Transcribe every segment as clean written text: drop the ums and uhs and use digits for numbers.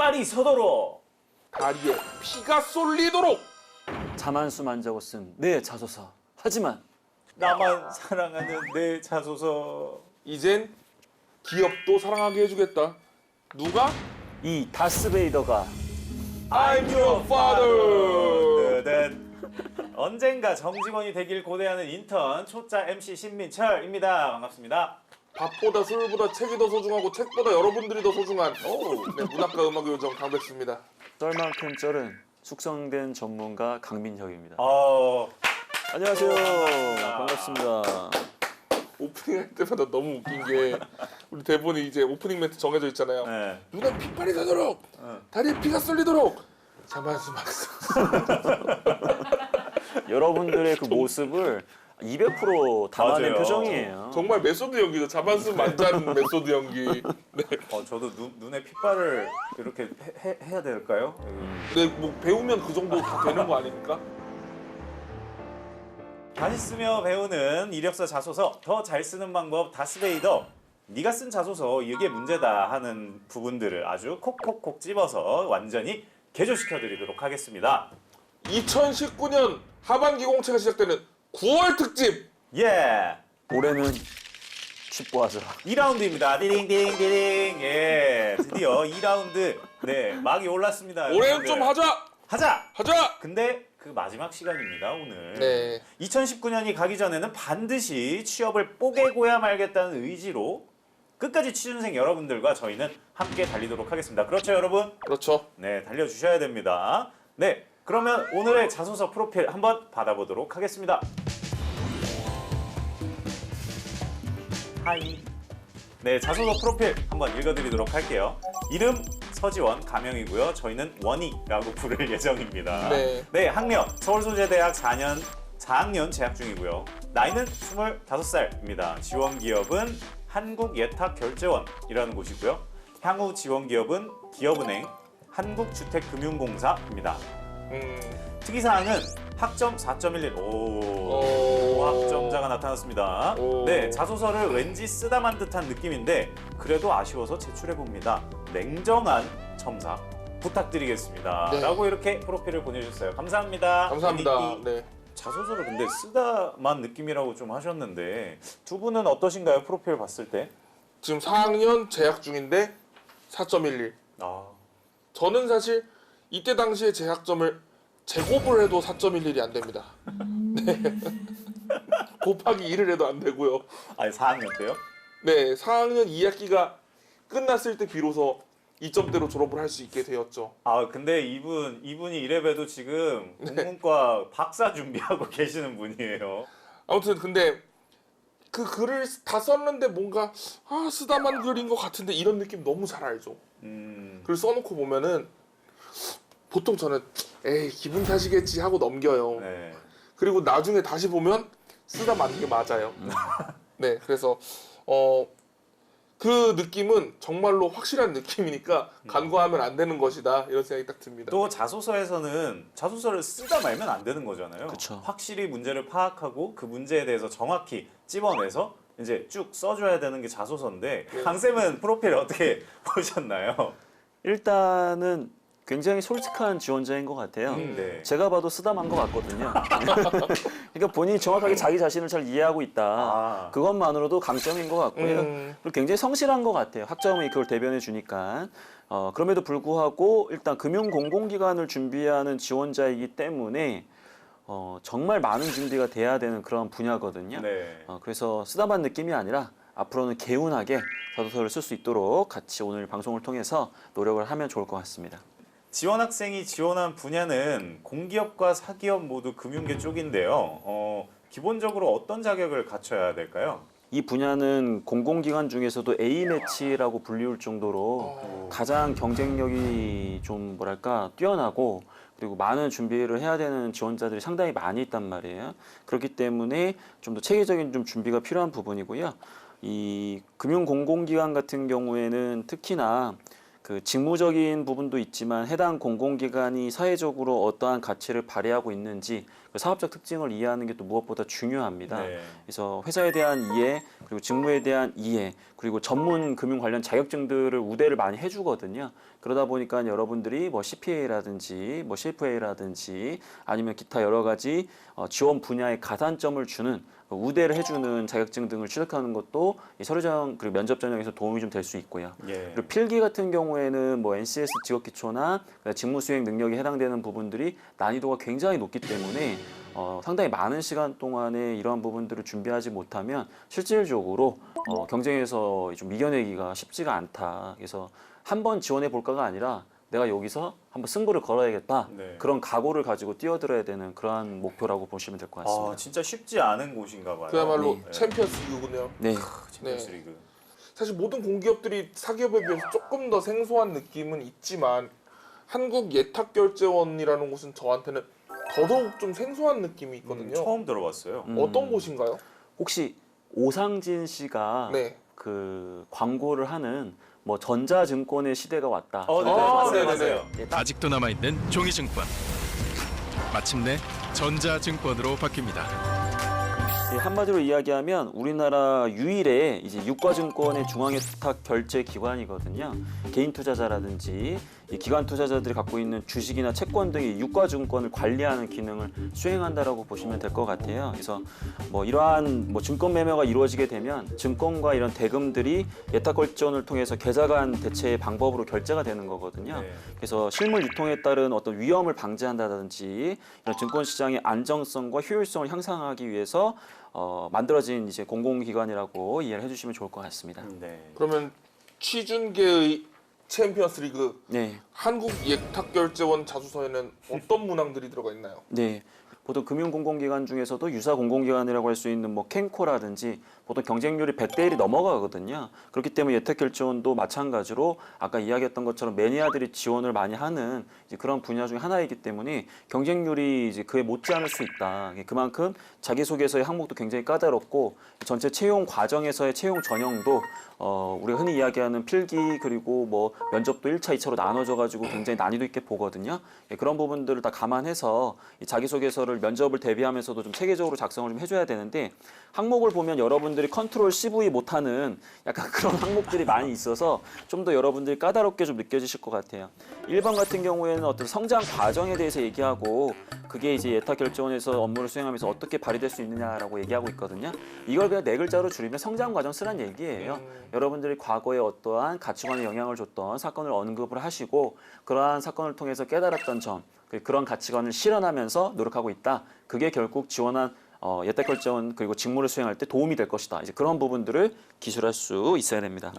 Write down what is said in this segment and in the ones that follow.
날이 서도록 다리에 피가 쏠리도록 자만수만 적어 쓴 내 자소서. 하지만 나만 사랑하는 내 자소서. 이젠 기업도 사랑하게 해주겠다. 누가? 이 다스베이더가 I'm your father. 네. 언젠가 정직원이 되길 고대하는 인턴 초짜 MC 신민철입니다. 반갑습니다. 밥보다 술보다 책이 더 소중하고 책보다 여러분들이 더 소중한 네, 문학과 음악의 요정 강백수입니다. 썰만큼 쩔은 숙성된 전문가 강민혁입니다. 안녕하세요. 반갑습니다. 오프닝 할 때마다 너무 웃긴 게 우리 대본이 이제 오프닝 멘트 정해져 있잖아요. 네. 눈에 핏발이 나도록 다리에 피가 쏠리도록 자만수 막수. 여러분들의 그 모습을 200% 담아낸 맞아요. 표정이에요. 정말 메소드 연기죠. 자만수 만잔 메소드 연기. 네. 저도 눈에 핏발을 이렇게 해야 될까요? 네, 뭐 배우면 그 정도 다 되는 거 아닙니까? 다시 쓰며 배우는 이력서 자소서 더 잘 쓰는 방법 다스베이더. 네가 쓴 자소서 이게 문제다 하는 부분들을 아주 콕콕콕 집어서 완전히 개조시켜드리도록 하겠습니다. 2019년 하반기 공채가 시작되는 9월 특집. 예! 올해는 칩보하자. 2라운드입니다. 디링디링디링. 예, 드디어 2라운드 네 막이 올랐습니다. 올해는 좀 하자. 하자! 근데 그 마지막 시간입니다, 오늘. 네. 2019년이 가기 전에는 반드시 취업을 뽀개고야 말겠다는 의지로 끝까지 취준생 여러분들과 저희는 함께 달리도록 하겠습니다. 그렇죠, 여러분? 그렇죠. 네, 달려주셔야 됩니다. 네, 그러면 오늘의 자소서 프로필 한번 받아보도록 하겠습니다. 하이. 네, 자소서 프로필 한번 읽어드리도록 할게요. 이름 서지원, 가명이고요. 저희는 원희라고 부를 예정입니다. 네. 학년 서울소재대학 4학년 재학 중이고요. 나이는 25살입니다. 지원 기업은 한국예탁결제원이라는 곳이고요. 향후 지원 기업은 기업은행, 한국주택금융공사입니다. 특이사항은 학점 4.11. 학점자가 나타났습니다. 네, 자소서를 왠지 쓰다만 듯한 느낌인데 그래도 아쉬워서 제출해봅니다. 냉정한 첨삭 부탁드리겠습니다. 네. 라고 이렇게 프로필을 보내주셨어요. 감사합니다. 감사합니다. 네. 자소서를 근데 쓰다만 느낌이라고 좀 하셨는데 두 분은 어떠신가요? 프로필 봤을 때? 지금 4학년 재학 중인데 4.11. 저는 사실 이때 당시에 제 학점을 제곱을 해도 4.11이 안 됩니다. 네. 곱하기 1을 해도 안 되고요. 아니 4학년 때요? 네, 4학년 2학기가 끝났을 때 비로소 2점대로 졸업을 할 수 있게 되었죠. 근데 이분이 이래봬도 지금 국문과 박사 준비하고 계시는 분이에요. 아무튼 근데 그 글을 다 썼는데 뭔가 쓰다만 글인 것 같은데 이런 느낌 너무 잘 알죠. 글을 써놓고 보면은 보통 저는 에이 기분 탓이겠지 하고 넘겨요. 네. 그리고 나중에 다시 보면 쓰다 맞는 게 맞아요. 네, 그래서 그 느낌은 정말로 확실한 느낌이니까 간과하면 안 되는 것이다 이런 생각이 딱 듭니다. 또 자소서에서는 자소서를 쓰다 말면 안 되는 거잖아요. 그쵸. 확실히 문제를 파악하고 그 문제에 대해서 정확히 찝어내서 이제 쭉 써줘야 되는 게 자소서인데 강쌤은 프로필 어떻게 보셨나요? 일단은 굉장히 솔직한 지원자인 것 같아요. 네. 제가 봐도 쓰다만 것 같거든요. 그러니까 본인이 정확하게 자기 자신을 잘 이해하고 있다. 그것만으로도 강점인 것 같고요. 그리고 굉장히 성실한 것 같아요. 학점이 그걸 대변해 주니까. 그럼에도 불구하고 일단 금융공공기관을 준비하는 지원자이기 때문에 정말 많은 준비가 돼야 되는 그런 분야거든요. 네. 그래서 쓰다만 느낌이 아니라 앞으로는 개운하게 자소서를 쓸 수 있도록 같이 오늘 방송을 통해서 노력을 하면 좋을 것 같습니다. 지원 학생이 지원한 분야는 공기업과 사기업 모두 금융계 쪽인데요. 기본적으로 어떤 자격을 갖춰야 될까요? 이 분야는 공공기관 중에서도 A매치라고 불리울 정도로 가장 경쟁력이 좀 뭐랄까 뛰어나고 그리고 많은 준비를 해야 되는 지원자들이 상당히 많이 있단 말이에요. 그렇기 때문에 좀 더 체계적인 좀 준비가 필요한 부분이고요. 이 금융공공기관 같은 경우에는 특히나 그 직무적인 부분도 있지만 해당 공공기관이 사회적으로 어떠한 가치를 발휘하고 있는지 그 사업적 특징을 이해하는 게 또 무엇보다 중요합니다. 네. 그래서 회사에 대한 이해 그리고 직무에 대한 이해, 그리고 전문 금융 관련 자격증들을 우대를 많이 해주거든요. 그러다 보니까 여러분들이 뭐 CPA라든지 뭐 CFA라든지 아니면 기타 여러 가지 지원 분야에 가산점을 주는 우대를 해주는 자격증 등을 취득하는 것도 이 서류 전형 그리고 면접 전형에서 도움이 좀 될 수 있고요. 예. 그리고 필기 같은 경우에는 뭐 NCS 직업 기초나 직무 수행 능력이 해당되는 부분들이 난이도가 굉장히 높기 때문에 상당히 많은 시간 동안에 이러한 부분들을 준비하지 못하면 실질적으로 경쟁에서 좀 이겨내기가 쉽지가 않다. 그래서 한번 지원해 볼까가 아니라 내가 여기서 한번 승부를 걸어야겠다. 네. 그런 각오를 가지고 뛰어들어야 되는 그러한 목표라고 보시면 될 것 같습니다. 아, 진짜 쉽지 않은 곳인가 봐요. 그야말로 네. 챔피언스 리그군요. 네. 챔피언스 리그. 사실 모든 공기업들이 사기업에 비해서 조금 더 생소한 느낌은 있지만 한국예탁결제원이라는 곳은 저한테는 더더욱 좀 생소한 느낌이 있거든요. 처음 들어봤어요. 어떤 곳인가요? 혹시 오상진 씨가 네. 그 광고를 하는 뭐 전자증권의 시대가 왔다. 네, 아, 맞아요, 네네네. 맞아요. 예, 딱 아직도 남아있는 종이증권. 마침내 전자증권으로 바뀝니다. 예, 한마디로 이야기하면 우리나라 유일의 이제 유가증권의 중앙예탁 결제 기관이거든요. 개인 투자자라든지 이 기관 투자자들이 갖고 있는 주식이나 채권 등의 유가증권을 관리하는 기능을 수행한다라고 보시면 될 것 같아요. 그래서 뭐 이러한 뭐 증권 매매가 이루어지게 되면 증권과 이런 대금들이 예탁결제원을 통해서 계좌 간 대체의 방법으로 결제가 되는 거거든요. 네. 그래서 실물 유통에 따른 어떤 위험을 방지한다든지 이런 증권 시장의 안정성과 효율성을 향상하기 위해서 만들어진 이제 공공기관이라고 이해를 해주시면 좋을 것 같습니다. 네. 그러면 취준계의 챔피언스 리그 네, 한국예탁결제원 자소서에는 어떤 문항들이 들어가 있나요? 네. 보통 금융공공기관 중에서도 유사 공공기관이라고 할 수 있는 뭐 캔코라든지 보통 경쟁률이 100대 1이 넘어가거든요. 그렇기 때문에 예탁결제원도 마찬가지로 아까 이야기했던 것처럼 매니아들이 지원을 많이 하는 이제 그런 분야 중에 하나이기 때문에 경쟁률이 이제 그에 못지않을 수 있다. 그만큼 자기소개서의 항목도 굉장히 까다롭고 전체 채용 과정에서의 채용 전형도 우리가 흔히 이야기하는 필기 그리고 뭐 면접도 1차, 2차로 나눠져 가지고 굉장히 난이도 있게 보거든요. 그런 부분들을 다 감안해서 이 자기소개서를 면접을 대비하면서도 좀 체계적으로 작성을 좀 해줘야 되는데 항목을 보면 여러분들이 컨트롤 CV 못하는 약간 그런 항목들이 많이 있어서 좀 더 여러분들이 까다롭게 좀 느껴지실 것 같아요. 1번 같은 경우에는 어떤 성장 과정에 대해서 얘기하고 그게 이제 예탁결제원에서 업무를 수행하면서 어떻게 발휘될 수 있느냐라고 얘기하고 있거든요. 이걸 그냥 네 글자로 줄이면 성장 과정 쓰란 얘기예요. 여러분들이 과거에 어떠한 가치관에 영향을 줬던 사건을 언급을 하시고 그러한 사건을 통해서 깨달았던 점, 그런 가치관을 실현하면서 노력하고 있다. 그게 결국 지원한 예탁결제원 그리고 직무를 수행할 때 도움이 될 것이다. 이제 그런 부분들을 기술할 수 있어야 됩니다.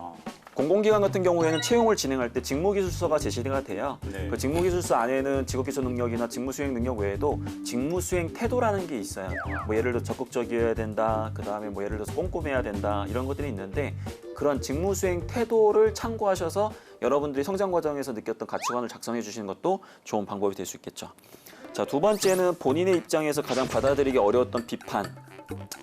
공공기관 같은 경우에는 채용을 진행할 때 직무기술서가 제시가 돼요. 네. 그 직무기술서 안에는 직업기초 능력이나 직무수행 능력 외에도 직무수행 태도라는 게 있어요. 뭐 예를 들어 적극적이어야 된다. 그 다음에 뭐 예를 들어서 꼼꼼해야 된다. 이런 것들이 있는데 그런 직무수행 태도를 참고하셔서 여러분들이 성장 과정에서 느꼈던 가치관을 작성해 주시는 것도 좋은 방법이 될 수 있겠죠. 자, 두 번째는 본인의 입장에서 가장 받아들이기 어려웠던 비판.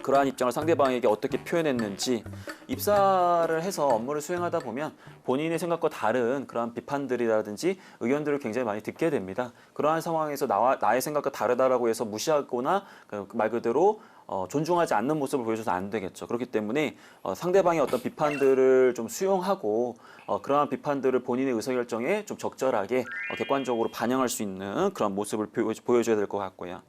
그러한 입장을 상대방에게 어떻게 표현했는지 입사를 해서 업무를 수행하다 보면 본인의 생각과 다른 그러한 비판들이라든지 의견들을 굉장히 많이 듣게 됩니다. 그러한 상황에서 나의 생각과 다르다라고 해서 무시하거나 말 그대로 존중하지 않는 모습을 보여줘서 안 되겠죠. 그렇기 때문에 상대방의 어떤 비판들을 좀 수용하고 그러한 비판들을 본인의 의사결정에 좀 적절하게 객관적으로 반영할 수 있는 그런 모습을 보여줘야 될 것 같고요.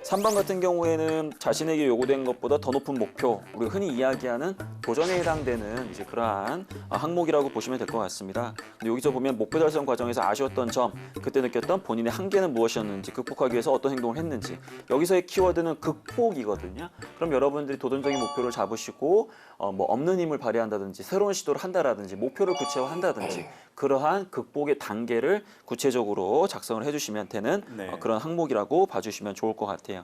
3번 같은 경우에는 자신에게 요구된 것보다 더 높은 목표, 우리가 흔히 이야기하는 도전에 해당되는 이제 그러한 항목이라고 보시면 될 것 같습니다. 근데 여기서 보면 목표 달성 과정에서 아쉬웠던 점, 그때 느꼈던 본인의 한계는 무엇이었는지, 극복하기 위해서 어떤 행동을 했는지, 여기서의 키워드는 극복이거든요. 그럼 여러분들이 도전적인 목표를 잡으시고 뭐 없는 힘을 발휘한다든지 새로운 시도를 한다라든지 목표를 구체화한다든지 그러한 극복의 단계를 구체적으로 작성을 해주시면 되는 네. 그런 항목이라고 봐주시면 좋을 것 같아요.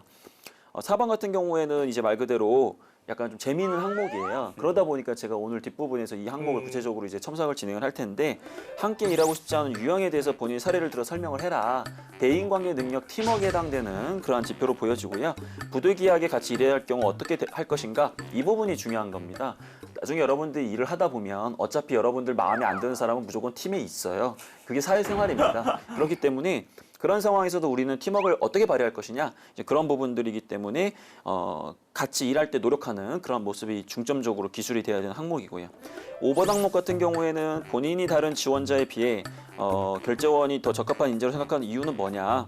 4번 같은 경우에는 이제 말 그대로 약간 좀 재미있는 항목이에요. 그러다 보니까 제가 오늘 뒷부분에서 이 항목을 구체적으로 이제 첨삭을 진행을 할 텐데 함께 일하고 싶지 않은 유형에 대해서 본인이 사례를 들어 설명을 해라. 대인관계 능력, 팀워크에 해당되는 그러한 지표로 보여지고요. 부득이하게 같이 일해야 할 경우 어떻게 할 것인가? 이 부분이 중요한 겁니다. 나중에 여러분들이 일을 하다 보면 어차피 여러분들 마음에 안 드는 사람은 무조건 팀에 있어요. 그게 사회생활입니다. 그렇기 때문에 그런 상황에서도 우리는 팀워크를 어떻게 발휘할 것이냐 이제 그런 부분들이기 때문에 같이 일할 때 노력하는 그런 모습이 중점적으로 기술이 되어야 되는 항목이고요. 5번 항목 같은 경우에는 본인이 다른 지원자에 비해 결제원이 더 적합한 인재로 생각하는 이유는 뭐냐.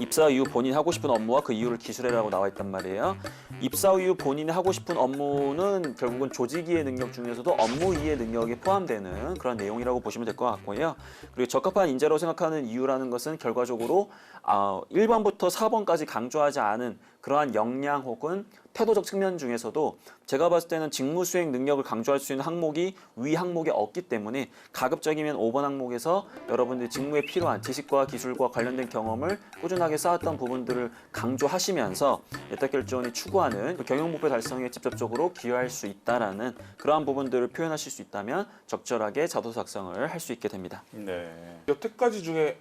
입사 이후 본인이 하고 싶은 업무와 그 이유를 기술해라고 나와 있단 말이에요. 입사 이후 본인이 하고 싶은 업무는 결국은 조직 이해 능력 중에서도 업무 이해 능력에 포함되는 그런 내용이라고 보시면 될 것 같고요. 그리고 적합한 인재로 생각하는 이유라는 것은 결과적으로 1번부터 4번까지 강조하지 않은 그러한 역량 혹은 태도적 측면 중에서도 제가 봤을 때는 직무 수행 능력을 강조할 수 있는 항목이 위 항목에 없기 때문에 가급적이면 5번 항목에서 여러분들이 직무에 필요한 지식과 기술과 관련된 경험을 꾸준하게 쌓았던 부분들을 강조하시면서 예탁결제원이 추구하는 그 경영목표 달성에 직접적으로 기여할 수 있다라는 그러한 부분들을 표현하실 수 있다면 적절하게 자소서 작성을 할 수 있게 됩니다. 네. 여태까지 중에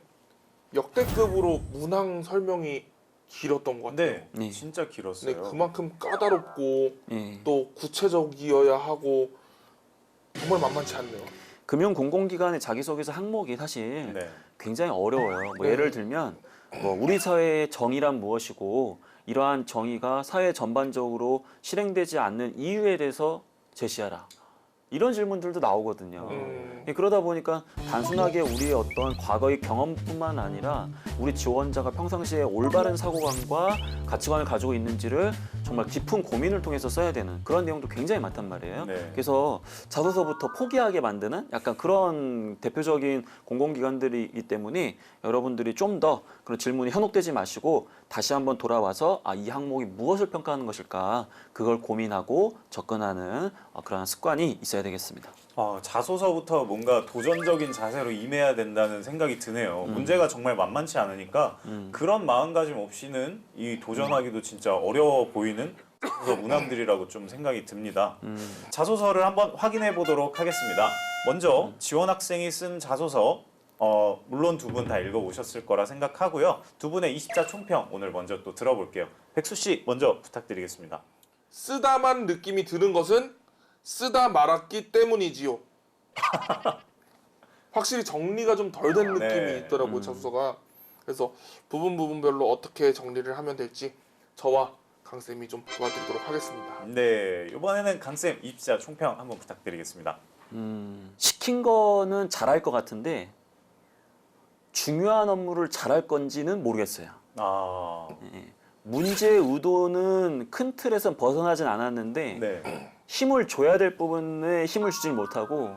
역대급으로 문항 설명이 길었던 것 같아요. 네. 네. 진짜 길었어요. 네, 그만큼 까다롭고 예. 또 구체적이어야 하고 정말 만만치 않네요. 금융공공기관의 자기소개서 항목이 사실 네. 굉장히 어려워요. 뭐 네. 예를 들면 우리 사회의 정의란 무엇이고 이러한 정의가 사회 전반적으로 실행되지 않는 이유에 대해서 제시하라. 이런 질문들도 나오거든요. 그러다 보니까 단순하게 우리의 어떤 과거의 경험뿐만 아니라 우리 지원자가 평상시에 올바른 사고관과 가치관을 가지고 있는지를 정말 깊은 고민을 통해서 써야 되는 그런 내용도 굉장히 많단 말이에요. 네. 그래서 자소서부터 포기하게 만드는 약간 그런 대표적인 공공기관들이기 때문에 여러분들이 좀 더 그런 질문이 현혹되지 마시고 다시 한번 돌아와서 이 항목이 무엇을 평가하는 것일까 그걸 고민하고 접근하는 그런 습관이 있어야 되겠습니다. 자소서부터 뭔가 도전적인 자세로 임해야 된다는 생각이 드네요. 문제가 정말 만만치 않으니까 그런 마음가짐 없이는 이 도전하기도 진짜 어려워 보이는 자소서 문항들이라고 좀 생각이 듭니다. 자소서를 한번 확인해 보도록 하겠습니다. 먼저 지원 학생이 쓴 자소서 물론 두 분 다 읽어보셨을 거라 생각하고요. 두 분의 20자 총평 오늘 먼저 또 들어볼게요. 백수 씨 먼저 부탁드리겠습니다. 쓰다만 느낌이 드는 것은 쓰다 말았기 때문이지요. 확실히 정리가 좀 덜 된 느낌이 네. 있더라고요, 자소서가. 그래서 부분별로 어떻게 정리를 하면 될지 저와 강쌤이 좀 도와드리도록 하겠습니다. 네, 이번에는 강쌤 20자 총평 한번 부탁드리겠습니다. 시킨 거는 잘할 것 같은데 중요한 업무를 잘할 건지는 모르겠어요. 문제의 의도는 큰 틀에선 벗어나진 않았는데 네. 힘을 줘야 될 부분에 힘을 주지 못하고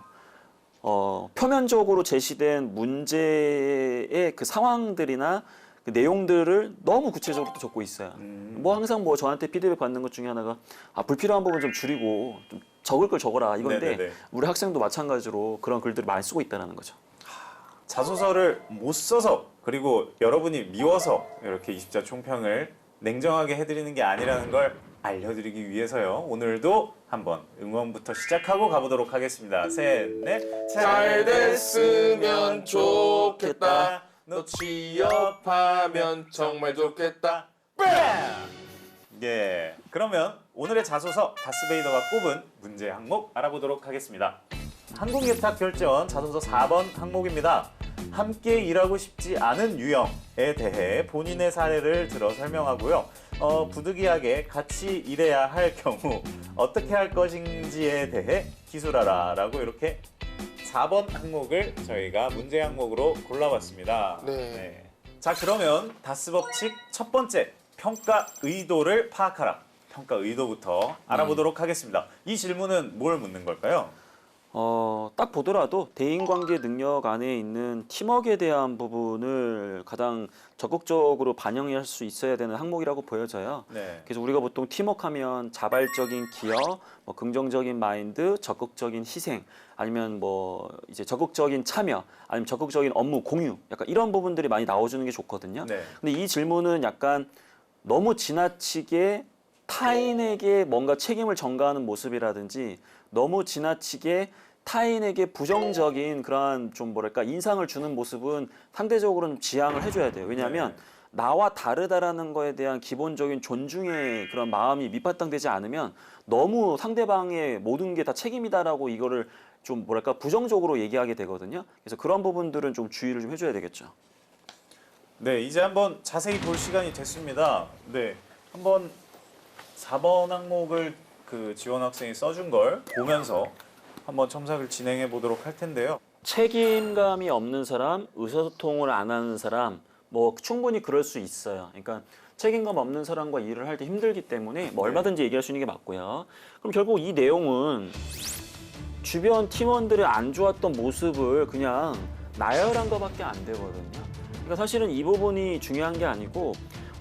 표면적으로 제시된 문제의 그 상황들이나 그 내용들을 너무 구체적으로 또 적고 있어요. 뭐 항상 뭐 저한테 피드백 받는 것 중에 하나가 불필요한 부분 좀 줄이고 좀 적을 걸 적어라 이건데 네네네. 우리 학생도 마찬가지로 그런 글들을 많이 쓰고 있다는 거죠. 자소서를 못 써서 그리고 여러분이 미워서 이렇게 20자 총평을 냉정하게 해드리는 게 아니라는 걸 알려드리기 위해서요. 오늘도 한번 응원부터 시작하고 가보도록 하겠습니다. 셋, 넷. 잘 됐으면 좋겠다. 너 취업하면 정말 좋겠다. 예. 그러면 오늘의 자소서 다스베이더가 꼽은 문제 항목 알아보도록 하겠습니다. 항공예탁결제원 자소서 4번 항목입니다. 함께 일하고 싶지 않은 유형에 대해 본인의 사례를 들어 설명하고요. 부득이하게 같이 일해야 할 경우 어떻게 할 것인지에 대해 기술하라 라고 이렇게 4번 항목을 저희가 문제 항목으로 골라봤습니다. 네. 자, 그러면 다스 법칙 첫 번째 평가 의도를 파악하라. 평가 의도부터 알아보도록 하겠습니다. 이 질문은 뭘 묻는 걸까요? 딱 보더라도 대인관계 능력 안에 있는 팀워크에 대한 부분을 가장 적극적으로 반영할 수 있어야 되는 항목이라고 보여져요. 네. 그래서 우리가 보통 팀워크하면 자발적인 기여, 긍정적인 마인드, 적극적인 희생, 아니면 이제 적극적인 참여, 아니면 적극적인 업무 공유, 약간 이런 부분들이 많이 나와주는 게 좋거든요. 네. 근데 이 질문은 약간 너무 지나치게 타인에게 뭔가 책임을 전가하는 모습이라든지 너무 지나치게 타인에게 부정적인 그러한 좀 인상을 주는 모습은 상대적으로는 지양을 해줘야 돼요. 왜냐하면 나와 다르다라는 거에 대한 기본적인 존중의 그런 마음이 밑바탕되지 않으면 너무 상대방의 모든 게 다 책임이다라고 이거를 좀 부정적으로 얘기하게 되거든요. 그래서 그런 부분들은 좀 주의를 좀 해줘야 되겠죠. 네, 이제 한번 자세히 볼 시간이 됐습니다. 네, 한번 4번 항목을 그 지원 학생이 써준 걸 보면서 한번 첨삭을 진행해 보도록 할 텐데요. 책임감이 없는 사람, 의사소통을 안 하는 사람, 뭐 충분히 그럴 수 있어요. 그러니까 책임감 없는 사람과 일을 할 때 힘들기 때문에 뭐 얼마든지 얘기할 수 있는 게 맞고요. 그럼 결국 이 내용은 주변 팀원들의 안 좋았던 모습을 그냥 나열한 것밖에 안 되거든요. 그러니까 사실은 이 부분이 중요한 게 아니고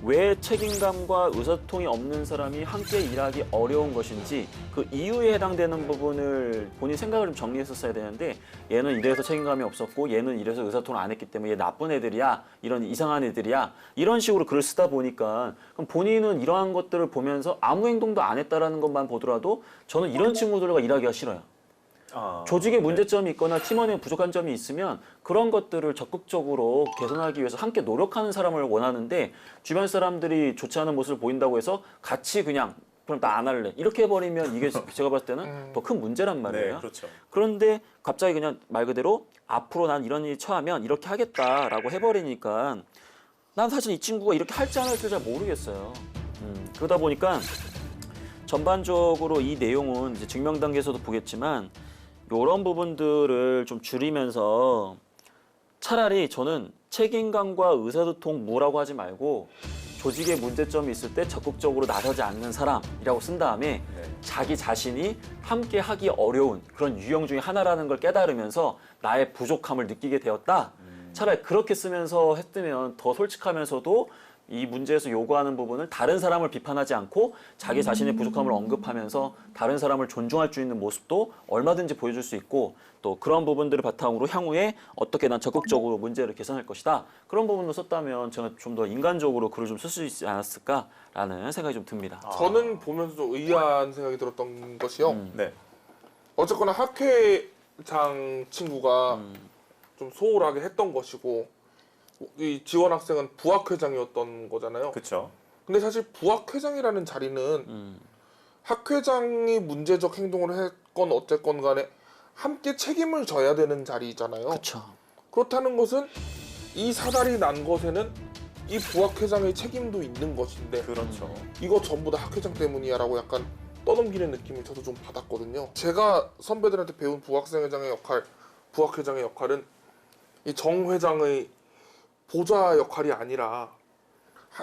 왜 책임감과 의사소통이 없는 사람이 함께 일하기 어려운 것인지 그 이유에 해당되는 부분을 본인 생각을 좀 정리했었어야 되는데 얘는 이래서 책임감이 없었고 얘는 이래서 의사소통을 안 했기 때문에 얘 나쁜 애들이야, 이런 이상한 애들이야, 이런 식으로 글을 쓰다 보니까 그럼 본인은 이러한 것들을 보면서 아무 행동도 안 했다라는 것만 보더라도 저는 이런 친구들과 일하기가 싫어요. 조직에 문제점이 있거나 팀원에 부족한 점이 있으면 그런 것들을 적극적으로 개선하기 위해서 함께 노력하는 사람을 원하는데 주변 사람들이 좋지 않은 모습을 보인다고 해서 같이 그냥 그럼 나 안 할래 이렇게 해버리면 이게 제가 봤을 때는 더 큰 문제란 말이에요. 네, 그렇죠. 그런데 갑자기 그냥 말 그대로 앞으로 난 이런 일이 처하면 이렇게 하겠다라고 해버리니까 난 사실 이 친구가 이렇게 할지 안 할지 잘 모르겠어요. 그러다 보니까 전반적으로 이 내용은 이제 증명 단계에서도 보겠지만 이런 부분들을 좀 줄이면서 차라리 저는 책임감과 의사소통 무라고 하지 말고 조직에 문제점이 있을 때 적극적으로 나서지 않는 사람이라고 쓴 다음에 자기 자신이 함께 하기 어려운 그런 유형 중에 하나라는 걸 깨달으면서 나의 부족함을 느끼게 되었다. 차라리 그렇게 쓰면서 했으면 더 솔직하면서도 이 문제에서 요구하는 부분을 다른 사람을 비판하지 않고 자기 자신의 부족함을 언급하면서 다른 사람을 존중할 수 있는 모습도 얼마든지 보여줄 수 있고 또 그런 부분들을 바탕으로 향후에 어떻게 난 적극적으로 문제를 개선할 것이다. 그런 부분을 썼다면 저는 좀 더 인간적으로 글을 좀 쓸 수 있지 않았을까라는 생각이 좀 듭니다. 저는 보면서 좀 의아한 생각이 들었던 것이요. 네. 어쨌거나 학회장 친구가 좀 소홀하게 했던 것이고 이 지원 학생은 부학회장이었던 거잖아요. 그렇죠. 근데 사실 부학회장이라는 자리는 학회장이 문제적 행동을 했건 어쨌건 간에 함께 책임을 져야 되는 자리잖아요. 그렇죠. 그렇다는 것은 이 사달이 난 것에는 이 부학회장의 책임도 있는 것인데 그렇죠. 이거 전부 다 학회장 때문이야 라고 약간 떠넘기는 느낌을 저도 좀 받았거든요. 제가 선배들한테 배운 부학생회장의 역할, 부학회장의 역할은 이 정 회장의 보좌 역할이 아니라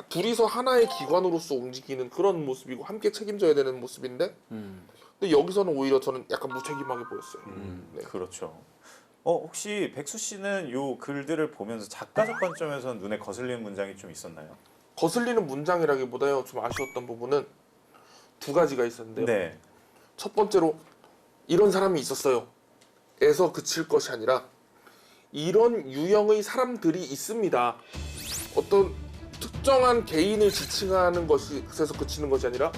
둘이서 하나의 기관으로서 움직이는 그런 모습이고 함께 책임져야 되는 모습인데 근데 여기서는 오히려 저는 약간 무책임하게 보였어요. 네. 그렇죠. 혹시 백수 씨는 요 글들을 보면서 작가적 관점에서 눈에 거슬리는 문장이 좀 있었나요? 거슬리는 문장이라기보다요 좀 아쉬웠던 부분은 두 가지가 있었는데요. 네. 첫 번째로 이런 사람이 있었어요 에서 그칠 것이 아니라 이런 유형의 사람들이 있습니다. 어떤 특정한 개인을 지칭하는 것에서 그치는 것이 아니라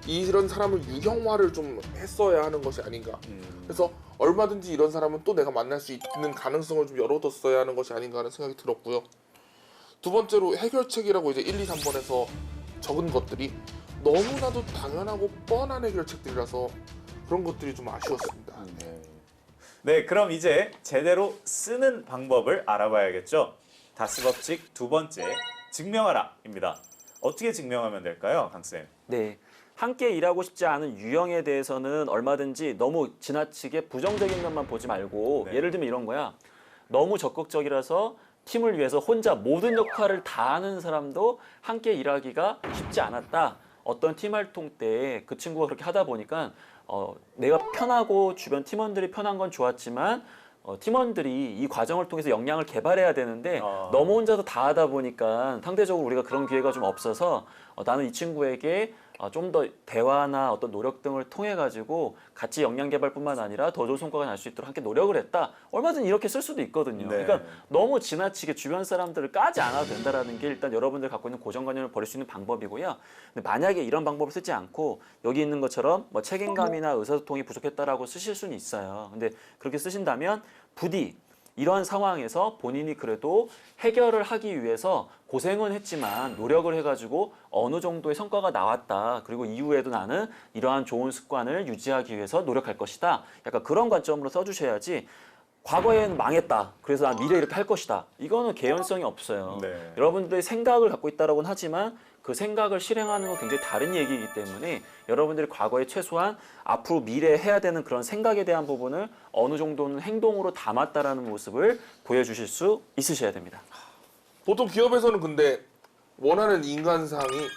이런 사람을 유형화를 좀 했어야 하는 것이 아닌가. 그래서 얼마든지 이런 사람은 또 내가 만날 수 있는 가능성을 좀 열어뒀어야 하는 것이 아닌가 하는 생각이 들었고요. 두 번째로 해결책이라고 이제 1, 2, 3번에서 적은 것들이 너무나도 당연하고 뻔한 해결책들이라서 그런 것들이 좀 아쉬웠습니다. 네, 그럼 이제 제대로 쓰는 방법을 알아봐야겠죠. 다스 법칙 두 번째, 증명하라입니다. 어떻게 증명하면 될까요, 강쌤? 네. 함께 일하고 싶지 않은 유형에 대해서는 얼마든지 너무 지나치게 부정적인 것만 보지 말고 네. 예를 들면 이런 거야. 너무 적극적이라서 팀을 위해서 혼자 모든 역할을 다 하는 사람도 함께 일하기가 쉽지 않았다. 어떤 팀 활동 때 그 친구가 그렇게 하다 보니까 내가 편하고 주변 팀원들이 편한 건 좋았지만 팀원들이 이 과정을 통해서 역량을 개발해야 되는데 너무 혼자서 다 하다 보니까 상대적으로 우리가 그런 기회가 좀 없어서 나는 이 친구에게 좀 더 대화나 어떤 노력 등을 통해 가지고 같이 역량 개발뿐만 아니라 더 좋은 성과가 날 수 있도록 함께 노력을 했다. 얼마든지 이렇게 쓸 수도 있거든요. 네. 그러니까 너무 지나치게 주변 사람들을 까지 않아도 된다라는 게 일단 여러분들 갖고 있는 고정관념을 버릴 수 있는 방법이고요. 근데 만약에 이런 방법을 쓰지 않고 여기 있는 것처럼 뭐 책임감이나 의사소통이 부족했다라고 쓰실 수는 있어요. 근데 그렇게 쓰신다면 부디 이런 상황에서 본인이 그래도 해결을 하기 위해서 고생은 했지만 노력을 해가지고 어느 정도의 성과가 나왔다. 그리고 이후에도 나는 이러한 좋은 습관을 유지하기 위해서 노력할 것이다. 약간 그런 관점으로 써주셔야지 과거에는 망했다. 그래서 난 미래에 이렇게 할 것이다. 이거는 개연성이 없어요. 네. 여러분들의 생각을 갖고 있다라고는 하지만 그 생각을 실행하는 건 굉장히 다른 얘기이기 때문에 여러분들이 과거에 최소한 앞으로 미래에 해야 되는 그런 생각에 대한 부분을 어느 정도는 행동으로 담았다라는 모습을 보여주실 수 있으셔야 됩니다. 보통 기업에서는 근데 원하는 인간상이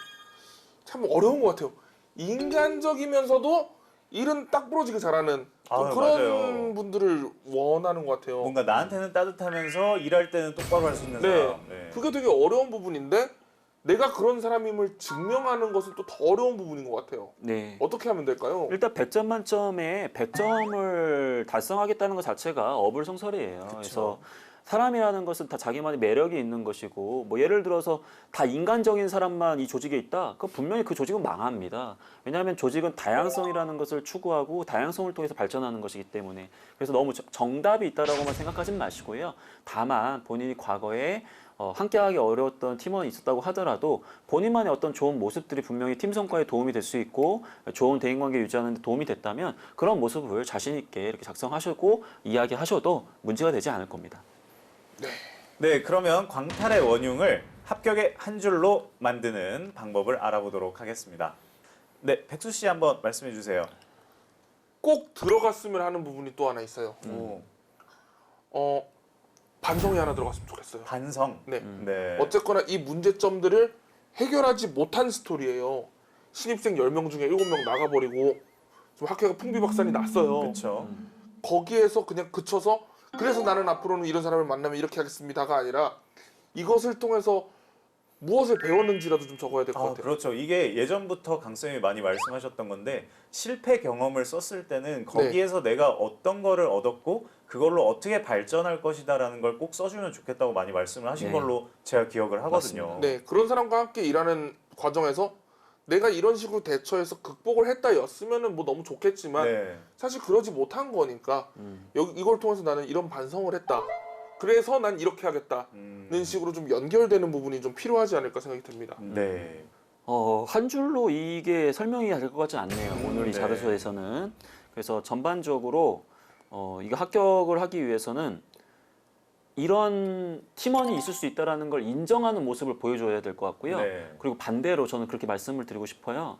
참 어려운 것 같아요. 인간적이면서도 일은 딱 부러지게 잘하는 좀 아, 그런 맞아요. 분들을 원하는 것 같아요. 뭔가 나한테는 따뜻하면서 일할 때는 똑바로 할 수 있는 네, 사람. 네. 그게 되게 어려운 부분인데 내가 그런 사람임을 증명하는 것은 또 더 어려운 부분인 것 같아요. 네. 어떻게 하면 될까요? 일단 100점 만점에 100점을 달성하겠다는 것 자체가 어불성설이에요. 그래서 사람이라는 것은 다 자기만의 매력이 있는 것이고 뭐 예를 들어서 다 인간적인 사람만 이 조직에 있다? 그럼 분명히 그 조직은 망합니다. 왜냐하면 조직은 다양성이라는 것을 추구하고 다양성을 통해서 발전하는 것이기 때문에 그래서 너무 정답이 있다라고만 생각하진 마시고요. 다만 본인이 과거에 함께하기 어려웠던 팀원이 있었다고 하더라도 본인만의 어떤 좋은 모습들이 분명히 팀 성과에 도움이 될 수 있고 좋은 대인관계 유지하는 데 도움이 됐다면 그런 모습을 자신 있게 이렇게 작성하시고 이야기하셔도 문제가 되지 않을 겁니다. 네, 그러면 광탈의 원흉을 합격의 한 줄로 만드는 방법을 알아보도록 하겠습니다. 네, 백수 씨 한번 말씀해 주세요. 꼭 들어갔으면 하는 부분이 또 하나 있어요. 반성이 하나 들어갔으면 좋겠어요. 반성. 네. 네. 어쨌거나 이 문제점들을 해결하지 못한 스토리예요. 신입생 10명 중에 7명 나가버리고 좀 학회가 풍비박산이 났어요. 그렇죠. 거기에서 그냥 그쳐서 그래서 나는 앞으로는 이런 사람을 만나면 이렇게 하겠습니다가 아니라 이것을 통해서 무엇을 배웠는지라도 좀 적어야 될 것 같아요. 그렇죠. 이게 예전부터 강쌤이 많이 말씀하셨던 건데 실패 경험을 썼을 때는 거기에서 내가 어떤 거를 얻었고 그걸로 어떻게 발전할 것이다라는 걸 꼭 써주면 좋겠다고 많이 말씀을 하신 네. 걸로 제가 기억을 하거든요. 네, 그런 사람과 함께 일하는 과정에서 내가 이런 식으로 대처해서 극복을 했다였으면은 뭐 너무 좋겠지만 네. 사실 그러지 못한 거니까 이걸 통해서 나는 이런 반성을 했다. 그래서 난 이렇게 하겠다는 식으로 좀 연결되는 부분이 좀 필요하지 않을까 생각이 듭니다. 네. 한 줄로 이게 설명이 될 것 같지 않네요. 오늘 이 네. 자료서에서는. 그래서 전반적으로 이거 합격을 하기 위해서는 이런 팀원이 있을 수 있다는 걸 인정하는 모습을 보여줘야 될 것 같고요. 네. 그리고 반대로 저는 그렇게 말씀을 드리고 싶어요.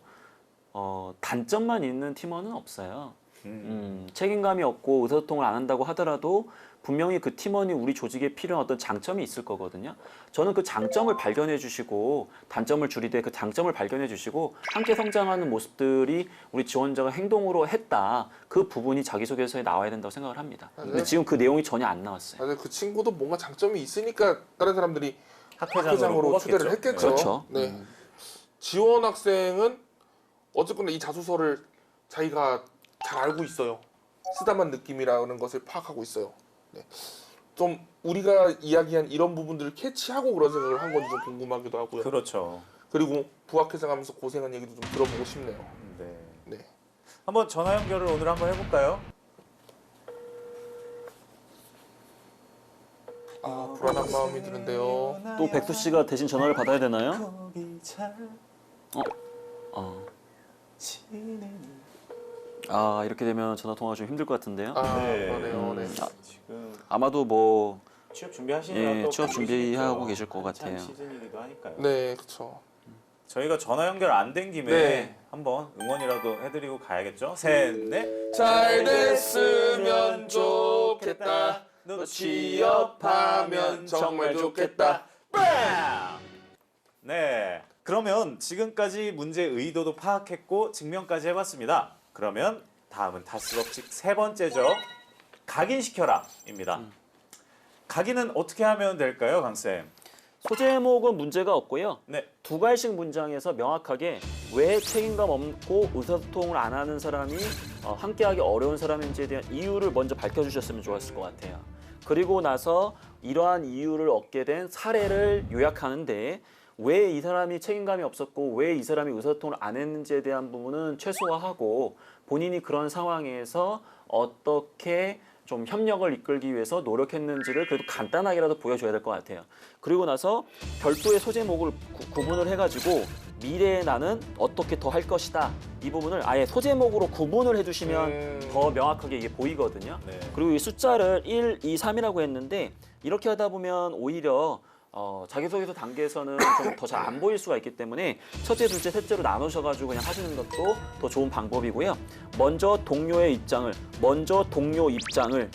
단점만 있는 팀원은 없어요. 책임감이 없고 의사소통을 안 한다고 하더라도 분명히 그 팀원이 우리 조직에 필요한 어떤 장점이 있을 거거든요. 저는 그 장점을 발견해 주시고 단점을 줄이되 그 장점을 발견해 주시고 함께 성장하는 모습들이 우리 지원자가 행동으로 했다. 그 부분이 자기소개서에 나와야 된다고 생각을 합니다. 근데 지금 그 내용이 전혀 안 나왔어요. 사실 그 친구도 뭔가 장점이 있으니까 다른 사람들이 학회장으로 학회장으로 초대를 뽑았겠죠. 했겠죠. 그렇죠. 네. 지원 학생은 어쨌거나 이 자소서를 자기가 잘 알고 있어요. 쓰다만 느낌이라는 것을 파악하고 있어요. 네. 좀 우리가 이야기한 이런 부분들을 캐치하고 그런 생각을 한 건지 좀 궁금하기도 하고요. 그렇죠. 그리고 부학회장 하면서 고생한 얘기도 좀 들어보고 싶네요. 네. 네. 한번 전화 연결을 오늘 한번 해볼까요? 불안한 마음이 드는데요. 또 백수 씨가 대신 전화를 받아야 되나요? 거기 잘 지내니. 이렇게 되면 전화 통화가 좀 힘들 것 같은데요. 네. 그러네요. 네. 지금 아마도 뭐 취업 준비하시느라 또 취업 준비하고 바쁘시겠죠. 계실 것 한참 같아요. 시즌이기도 하니까요. 네, 그렇죠. 저희가 전화 연결 안 된 김에 네. 한번 응원이라도 해드리고 가야겠죠. 셋, 넷. 잘 됐으면 좋겠다. 너 취업하면 정말 좋겠다. 네. 그러면 지금까지 문제의 의도도 파악했고 증명까지 해봤습니다. 그러면 다음은 다스 법칙 세 번째죠. 각인시켜라입니다. 각인은 어떻게 하면 될까요, 강쌤? 소제목은 문제가 없고요. 네. 두 갈씩 문장에서 명확하게 왜 책임감 없고 의사소통을 안 하는 사람이 함께하기 어려운 사람인지에 대한 이유를 먼저 밝혀주셨으면 좋았을 것 같아요. 그리고 나서 이러한 이유를 얻게 된 사례를 요약하는데 왜 이 사람이 책임감이 없었고 왜 이 사람이 의사소통을 안 했는지에 대한 부분은 최소화하고 본인이 그런 상황에서 어떻게 좀 협력을 이끌기 위해서 노력했는지를 그래도 간단하게라도 보여줘야 될 것 같아요. 그리고 나서 별도의 소제목을 구분을 해가지고 미래의 나는 어떻게 더 할 것이다. 이 부분을 아예 소제목으로 구분을 해주시면 더 명확하게 이게 보이거든요. 네. 그리고 이 숫자를 1, 2, 3이라고 했는데 이렇게 하다 보면 오히려 자기소개서 단계에서는 좀 더 잘 안 보일 수가 있기 때문에 첫째, 둘째, 셋째로 나누셔가지고 그냥 하시는 것도 더 좋은 방법이고요. 먼저 동료 입장을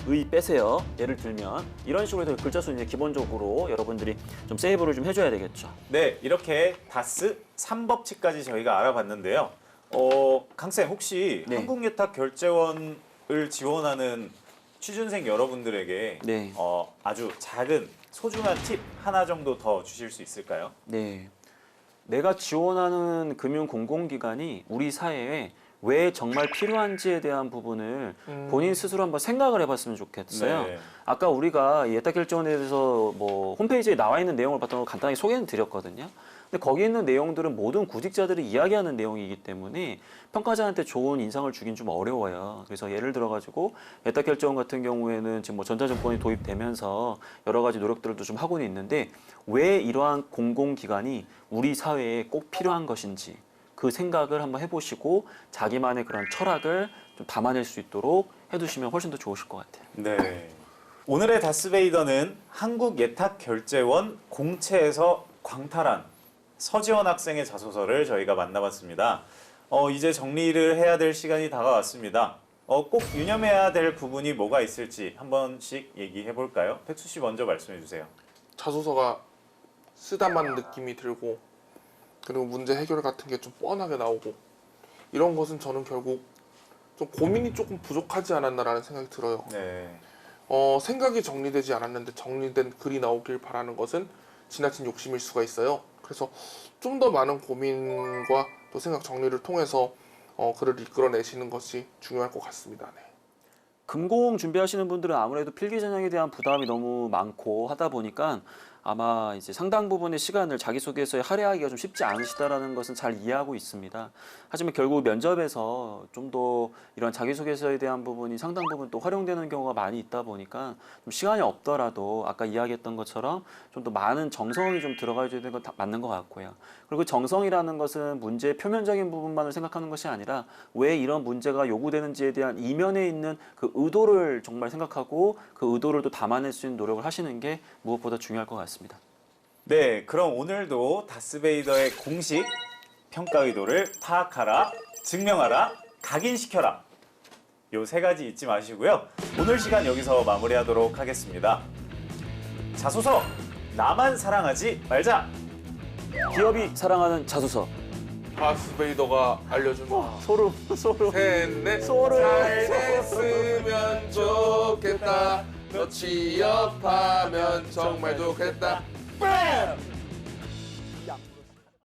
의 빼세요. 예를 들면 이런 식으로 해서 글자 수는 이제 기본적으로 여러분들이 좀 세이브를 좀 해줘야 되겠죠. 네, 이렇게 다스 3법칙까지 저희가 알아봤는데요. 강쌤 혹시 네. 한국예탁결제원을 지원하는 취준생 여러분들에게 네. 아주 작은 소중한 팁 하나 정도 더 주실 수 있을까요? 네. 내가 지원하는 금융 공공기관이 우리 사회에 왜 정말 필요한지에 대한 부분을 본인 스스로 한번 생각을 해봤으면 좋겠어요. 네. 아까 우리가 예탁결제원에 대해서 뭐 홈페이지에 나와 있는 내용을 바탕으로 간단하게 소개는 드렸거든요. 근데 거기 있는 내용들은 모든 구직자들이 이야기하는 내용이기 때문에 평가자한테 좋은 인상을 주긴 좀 어려워요. 그래서 예를 들어가지고 예탁결제원 같은 경우에는 지금 뭐 전자증권이 도입되면서 여러 가지 노력들도 좀 하고는 있는데 왜 이러한 공공기관이 우리 사회에 꼭 필요한 것인지 그 생각을 한번 해보시고 자기만의 그런 철학을 좀 담아낼 수 있도록 해두시면 훨씬 더 좋으실 것 같아요. 네. 오늘의 다스베이더는 한국예탁결제원 공채에서 광탈한 서지원 학생의 자소서를 저희가 만나봤습니다. 이제 정리를 해야 될 시간이 다가왔습니다. 꼭 유념해야 될 부분이 뭐가 있을지 한 번씩 얘기해 볼까요? 백수 씨 먼저 말씀해 주세요. 자소서가 쓰다만 느낌이 들고 그리고 문제 해결 같은 게 좀 뻔하게 나오고 이런 것은 저는 결국 좀 고민이 조금 부족하지 않았나라는 생각이 들어요. 네. 생각이 정리되지 않았는데 정리된 글이 나오길 바라는 것은 지나친 욕심일 수가 있어요. 그래서 좀 더 많은 고민과 또 생각 정리를 통해서 글을 이끌어내시는 것이 중요할 것 같습니다. 네. 금공 준비하시는 분들은 아무래도 필기 전형에 대한 부담이 너무 많고 하다 보니까 아마 이제 상당 부분의 시간을 자기소개서에 할애하기가 좀 쉽지 않으시다라는 것은 잘 이해하고 있습니다. 하지만 결국 면접에서 좀 더 이런 자기소개서에 대한 부분이 상당 부분 또 활용되는 경우가 많이 있다 보니까 좀 시간이 없더라도 아까 이야기했던 것처럼 좀 더 많은 정성이 좀 들어가야 되는 건 맞는 것 같고요. 그리고 정성이라는 것은 문제의 표면적인 부분만을 생각하는 것이 아니라 왜 이런 문제가 요구되는지에 대한 이면에 있는 그 의도를 정말 생각하고 그 의도를 또 담아낼 수 있는 노력을 하시는 게 무엇보다 중요할 것 같습니다. 네, 그럼 오늘도 다스베이더의 공식 평가 의도를 파악하라, 증명하라, 각인시켜라. 요 세 가지 잊지 마시고요. 오늘 시간 여기서 마무리하도록 하겠습니다. 자소서, 나만 사랑하지 말자. 기업이 사랑하는 자소서. 다스베이더가 알려준 소름. 셋넷 소름. 잘 됐으면 좋겠다. 너 취업하면 정말 좋겠다. 뺨!